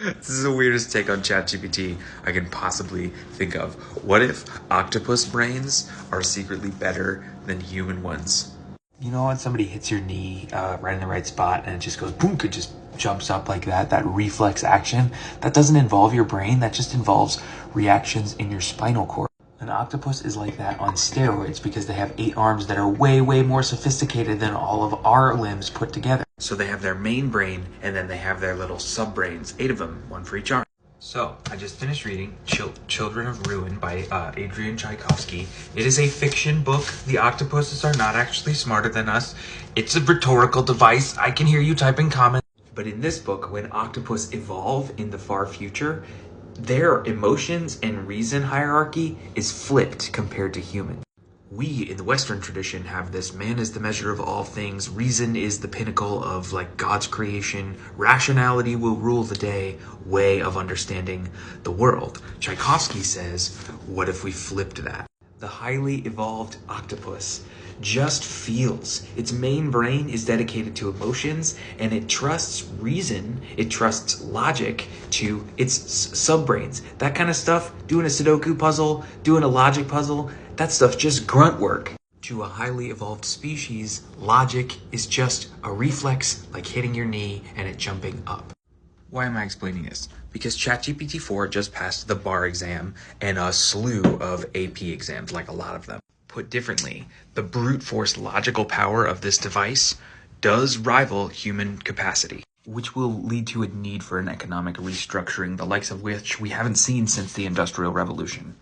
This is the weirdest take on ChatGPT I can possibly think of. What if octopus brains are secretly better than human ones? You know when somebody hits your knee right in the right spot and it just goes boom, it just jumps up like that reflex action? That doesn't involve your brain, that just involves reactions in your spinal cord. An octopus is like that on steroids because they have 8 arms that are way more sophisticated than all of our limbs put together. So they have their main brain, and then they have their little sub-brains, 8 of them, one for each arm. So, I just finished reading Children of Ruin by Adrian Tchaikovsky. It is a fiction book. The octopuses are not actually smarter than us. It's a rhetorical device. I can hear you typing comments. But in this book, when octopus evolve in the far future, their emotions and reason hierarchy is flipped compared to humans. We, in the Western tradition, have this man is the measure of all things, reason is the pinnacle of God's creation, rationality will rule the day, way of understanding the world. Tchaikovsky says, what if we flipped that? The highly evolved octopus just feels. Its main brain is dedicated to emotions, and it trusts reason, it trusts logic to its sub-brains. That kind of stuff, doing a Sudoku puzzle, doing a logic puzzle, that stuff just grunt work. To a highly evolved species, logic is just a reflex like hitting your knee and it jumping up. Why am I explaining this? Because ChatGPT 4 just passed the bar exam and a slew of AP exams, like a lot of them. Put differently, the brute force logical power of this device does rival human capacity, which will lead to a need for an economic restructuring, the likes of which we haven't seen since the Industrial Revolution.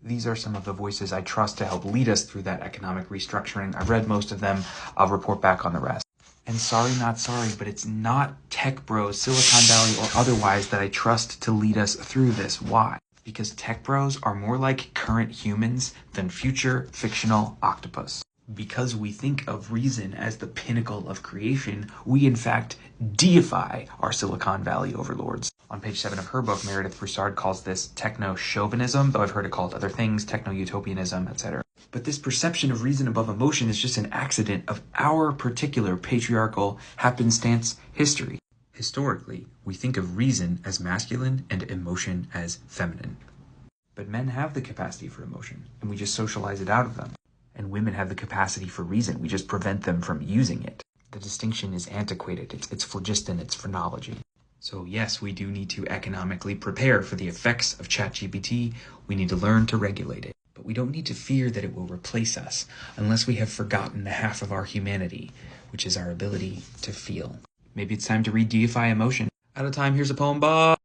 These are some of the voices I trust to help lead us through that economic restructuring. I've read most of them. I'll report back on the rest. And sorry, not sorry, but it's not tech bros, Silicon Valley or otherwise that I trust to lead us through this. Why? Because tech bros are more like current humans than future fictional octopus. Because we think of reason as the pinnacle of creation, we in fact deify our Silicon Valley overlords. On page 7 of her book, Meredith Broussard calls this techno-chauvinism, though I've heard it called other things, techno-utopianism, etc. But this perception of reason above emotion is just an accident of our particular patriarchal happenstance history. Historically, we think of reason as masculine and emotion as feminine. But men have the capacity for emotion, and we just socialize it out of them. And women have the capacity for reason, we just prevent them from using it. The distinction is antiquated, it's phlogiston, it's phrenology. So yes, we do need to economically prepare for the effects of ChatGPT. We need to learn to regulate it. But we don't need to fear that it will replace us, unless we have forgotten the half of our humanity, which is our ability to feel. Maybe it's time to re-deify emotion. Out of time, here's a poem. Bye!